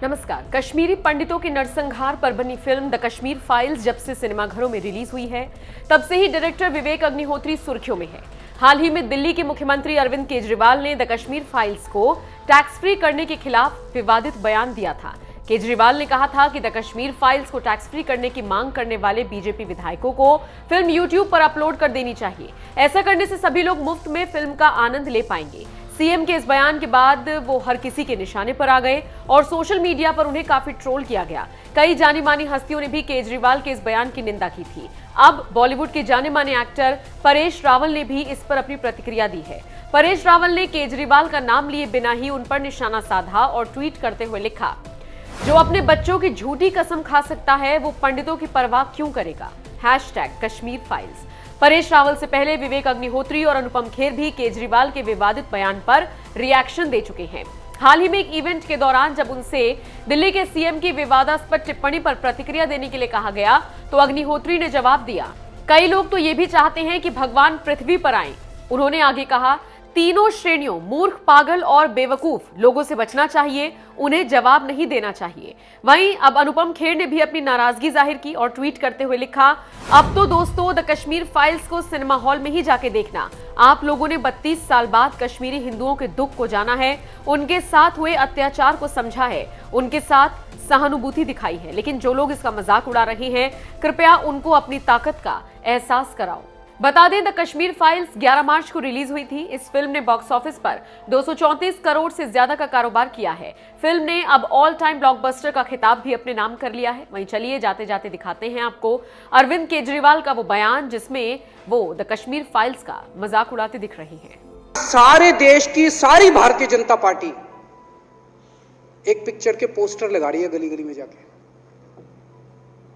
नमस्कार। कश्मीरी पंडितों के नरसंहार पर बनी फिल्म द कश्मीर फाइल्स जब से सिनेमाघरों में रिलीज हुई है, तब से ही डायरेक्टर विवेक अग्निहोत्री सुर्खियों में है। हाल ही में दिल्ली के मुख्यमंत्री अरविंद केजरीवाल ने द कश्मीर फाइल्स को टैक्स फ्री करने के खिलाफ विवादित बयान दिया था। केजरीवाल ने कहा था कि द कश्मीर फाइल्स को टैक्स फ्री करने की मांग करने वाले बीजेपी विधायकों को फिल्म यूट्यूब पर अपलोड कर देनी चाहिए। ऐसा करने से सभी लोग मुफ्त में फिल्म का आनंद ले पाएंगे। सीएम के इस बयान के बाद वो हर किसी के निशाने पर आ गए और सोशल मीडिया पर उन्हें काफी ट्रोल किया गया। कई जानी मानी हस्तियों ने भी केजरीवाल के इस बयान की निंदा की थी। अब बॉलीवुड के जाने माने एक्टर परेश रावल ने भी इस पर अपनी प्रतिक्रिया दी है। परेश रावल ने केजरीवाल का नाम लिए बिना ही उन पर निशाना साधा और ट्वीट करते हुए लिखा, जो अपने बच्चों की झूठी कसम खा सकता है वो पंडितों की परवाह क्यों करेगा। #कश्मीर फाइल्स। परेश रावल से पहले विवेक अग्निहोत्री और अनुपम खेर भी केजरीवाल के विवादित बयान पर रिएक्शन दे चुके हैं। हाल ही में एक इवेंट के दौरान जब उनसे दिल्ली के सीएम की विवादास्पद टिप्पणी पर प्रतिक्रिया देने के लिए कहा गया तो अग्निहोत्री ने जवाब दिया, कई लोग तो ये भी चाहते हैं कि भगवान पृथ्वी पर आए। उन्होंने आगे कहा, तीनों श्रेणियों मूर्ख, पागल और बेवकूफ लोगों से बचना चाहिए, उन्हें जवाब नहीं देना चाहिए। वहीं अब अनुपम खेर ने भी अपनी नाराजगी जाहिर की और ट्वीट करते हुए लिखा, अब तो दोस्तों द कश्मीर फाइल्स को सिनेमा हॉल में ही जाके देखना। आप लोगों ने 32 साल बाद कश्मीरी हिंदुओं के दुख को जाना है, उनके साथ हुए अत्याचार को समझा है, उनके साथ सहानुभूति दिखाई है। लेकिन जो लोग इसका मजाक उड़ा रहे हैं, कृपया उनको अपनी ताकत का एहसास कराओ। बता दें, द कश्मीर फाइल्स 11 मार्च को रिलीज हुई थी। इस फिल्म ने बॉक्स ऑफिस पर 234 करोड़ से ज्यादा का कारोबार किया है। फिल्म ने अब ऑल टाइम ब्लॉकबस्टर का खिताब भी अपने नाम कर लिया है। वहीं चलिए जाते जाते दिखाते हैं आपको अरविंद केजरीवाल का वो बयान जिसमें वो द कश्मीर फाइल्स का मजाक उड़ाते दिख रही हैं। सारे देश की सारी भारतीय जनता पार्टी एक पिक्चर के पोस्टर लगा रही है गली गली में जाके।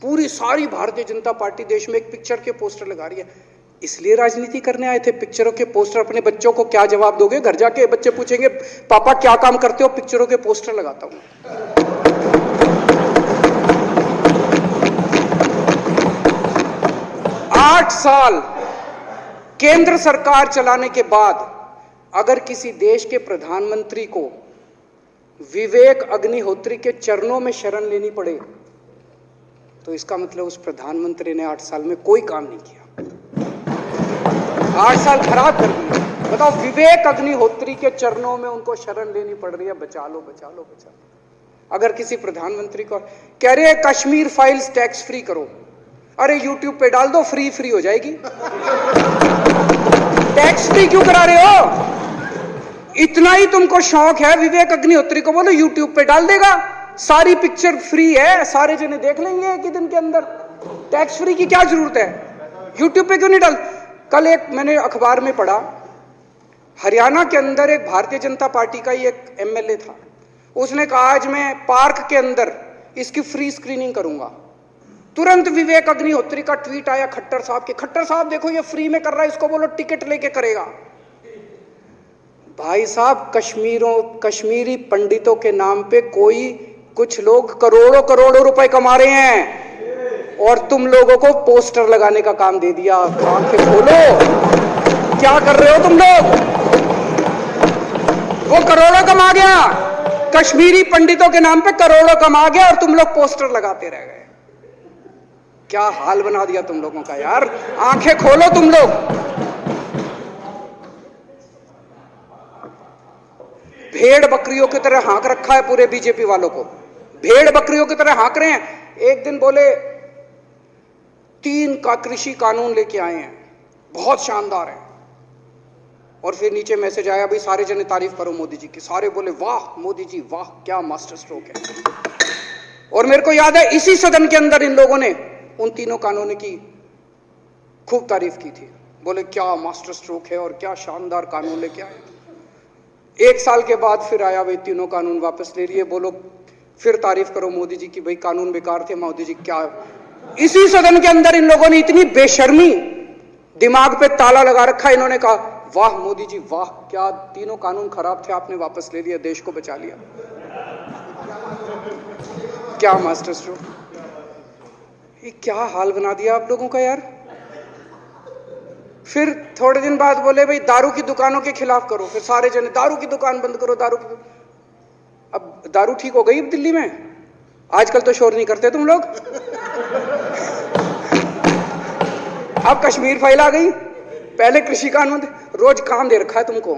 पूरी सारी भारतीय जनता पार्टी देश में एक पिक्चर के पोस्टर लगा रही है। इसलिए राजनीति करने आए थे? पिक्चरों के पोस्टर। अपने बच्चों को क्या जवाब दोगे? घर जाके बच्चे पूछेंगे, पापा क्या काम करते हो? पिक्चरों के पोस्टर लगाता हूं। 8 साल केंद्र सरकार चलाने के बाद अगर किसी देश के प्रधानमंत्री को विवेक अग्निहोत्री के चरणों में शरण लेनी पड़े तो इसका मतलब उस प्रधानमंत्री ने 8 साल में कोई काम नहीं किया। 8 साल खराब कर दिए। बताओ, विवेक अग्निहोत्री के चरणों में उनको शरण लेनी पड़ रही है, बचा लो बचा लो बचा लो। अगर किसी प्रधानमंत्री को कह रहे हैं कश्मीर फाइल्स टैक्स फ्री करो, अरे यूट्यूब पे डाल दो, फ्री हो जाएगी। टैक्स फ्री क्यों करा रहे हो? इतना ही तुमको शौक है, विवेक अग्निहोत्री को बोलो यूट्यूब पे डाल देगा, सारी पिक्चर फ्री है, सारे जने देख लेंगे एक ही दिन के अंदर। टैक्स फ्री की क्या जरूरत है? यूट्यूब पे क्यों नहीं डाल? कल एक मैंने अखबार में पढ़ा, हरियाणा के अंदर एक भारतीय जनता पार्टी का ही एक एमएलए था। उसने कहा आज मैं पार्क के अंदर इसकी फ्री स्क्रीनिंग करूंगा। तुरंत विवेक अग्निहोत्री का ट्वीट आया खट्टर साहब के, खट्टर साहब देखो ये फ्री में कर रहा है, इसको बोलो टिकट लेके करेगा। भाई साहब, कश्मीरी पंडितों के नाम पे कुछ लोग करोड़ों रुपए कमा रहे हैं और तुम लोगों को पोस्टर लगाने का काम दे दिया। आंखें खोलो, क्या कर रहे हो तुम लोग? वो करोड़ों कमा गया, कश्मीरी पंडितों के नाम पे करोड़ों कमा गया और तुम लोग पोस्टर लगाते रह गए। क्या हाल बना दिया तुम लोगों का यार। आंखें खोलो तुम लोग। भेड़ बकरियों की तरह हाँक रखा है पूरे बीजेपी वालों को। भेड़ बकरियों की तरह हाँक रहे हैं। एक दिन बोले 3 का कृषि कानून लेके आए हैं, बहुत शानदार है, और फिर नीचे मैसेज आया, भाई सारे जने तारीफ करो मोदी जी की। सारे बोले वाह मोदी जी वाह, क्या मास्टर स्ट्रोक है। और मेरे को याद है इसी सदन के अंदर इन लोगों ने उन 3 कानूनों की खूब तारीफ की थी। बोले क्या मास्टर स्ट्रोक है और क्या शानदार कानून लेके आए। 1 साल के बाद फिर आया, भाई 3 कानून वापस ले लिए, बोलो फिर तारीफ करो मोदी जी की, भाई कानून बेकार थे मोदी जी। क्या इसी सदन के अंदर इन लोगों ने इतनी बेशर्मी, दिमाग पे ताला लगा रखा। इन्होंने कहा वाह मोदी जी वाह, क्या 3 कानून खराब थे आपने वापस ले लिया, देश को बचा लिया। क्या मास्टर स्ट्रोक, ये क्या हाल बना दिया आप लोगों का यार। फिर थोड़े दिन बाद बोले भाई दारू की दुकानों के खिलाफ करो, फिर सारे जने दारू की दुकान बंद करो, दारू की। अब दारू ठीक हो गई अब दिल्ली में? आजकल तो शोर नहीं करते तुम लोग। अब कश्मीर फाइल आ गई, पहले कृषि कानून, रोज काम दे रखा है तुमको,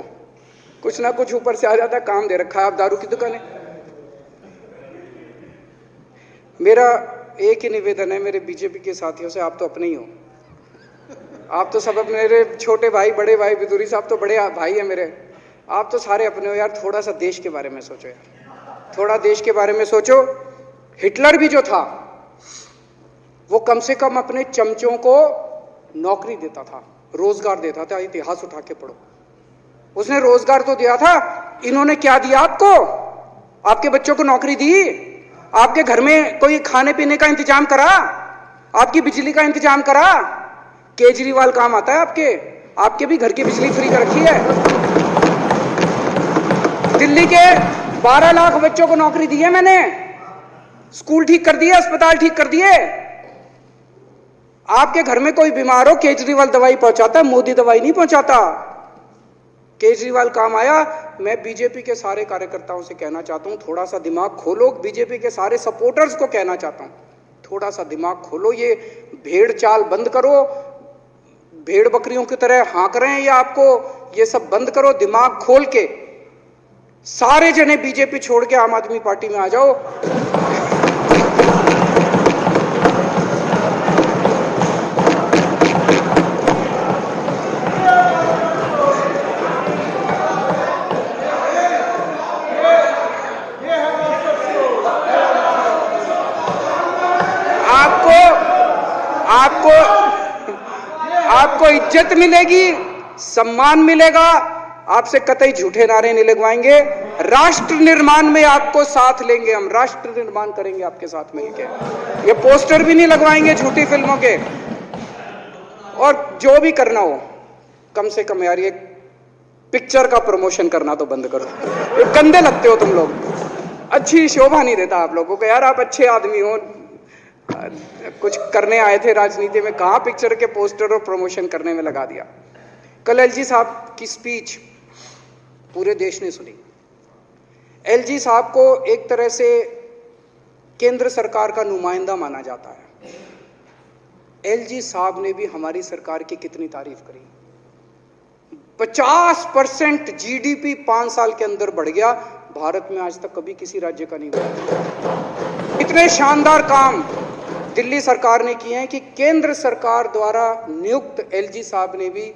कुछ ना कुछ ऊपर से आ जाता है, काम दे रखा है। अब दारू की दुकानें। मेरा एक ही निवेदन है मेरे बीजेपी के साथियों से, आप तो अपने ही हो, आप तो सब अपने, मेरे छोटे भाई, बड़े भाई, बिदुरी साहब तो बड़े भाई है मेरे, आप तो सारे अपने हो यार। थोड़ा सा देश के बारे में सोचो यार, थोड़ा देश के बारे में सोचो। हिटलर भी जो था वो कम से कम अपने चमचों को नौकरी देता था, रोजगार देता था। इतिहास उठा के पढ़ो, उसने रोजगार तो दिया था। इन्होंने क्या दिया आपको? आपके बच्चों को नौकरी दी? आपके घर में कोई खाने पीने का इंतजाम करा? आपकी बिजली का इंतजाम करा? केजरीवाल काम आता है आपके भी घर की बिजली फ्री कर रखी है। दिल्ली के 12 लाख बच्चों को नौकरी दी है मैंने, स्कूल ठीक कर दिए, अस्पताल ठीक कर दिए। आपके घर में कोई बीमार हो, केजरीवाल दवाई पहुंचाता है, मोदी दवाई नहीं पहुंचाता। केजरीवाल काम आया। मैं बीजेपी के सारे कार्यकर्ताओं से कहना चाहता हूं, थोड़ा सा दिमाग खोलो। बीजेपी के सारे सपोर्टर्स को कहना चाहता हूं, थोड़ा सा दिमाग खोलो। ये भेड़ चाल बंद करो, भेड़ बकरियों की तरह हाँक रहे हैं ये आपको, ये सब बंद करो। दिमाग खोल के सारे जने बीजेपी छोड़ के आम आदमी पार्टी में आ जाओ। आपको इज्जत मिलेगी, सम्मान मिलेगा, आपसे कतई झूठे नारे नहीं लगवाएंगे। राष्ट्र निर्माण में आपको साथ लेंगे हम, राष्ट्र निर्माण करेंगे आपके साथ मिलकर। ये पोस्टर भी नहीं लगवाएंगे झूठी फिल्मों के। और जो भी करना हो, कम से कम यार ये पिक्चर का प्रमोशन करना तो बंद करो। ये गंदे लगते हो तुम लोग, अच्छी शोभा नहीं देता आप लोगों को यार। आप अच्छे आदमी हो, कुछ करने आए थे राजनीति में, कहां पिक्चर के पोस्टर और प्रमोशन करने में लगा दिया। कल एलजी साहब की स्पीच पूरे देश ने सुनी। एलजी साहब को एक तरह से केंद्र सरकार का नुमाइंदा माना जाता है। एलजी साहब ने भी हमारी सरकार की कितनी तारीफ करी। 50% जीडीपी 5 साल के अंदर बढ़ गया, भारत में आज तक कभी किसी राज्य का नहीं हुआ। इतने शानदार काम दिल्ली सरकार ने किए हैं कि केंद्र सरकार द्वारा नियुक्त एलजी साहब ने भी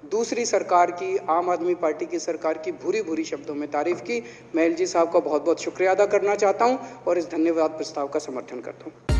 दूसरी सरकार की, आम आदमी पार्टी की सरकार की भूरी भूरी शब्दों में तारीफ की। मैं एलजी साहब का बहुत बहुत शुक्रिया अदा करना चाहता हूं और इस धन्यवाद प्रस्ताव का समर्थन करता हूं।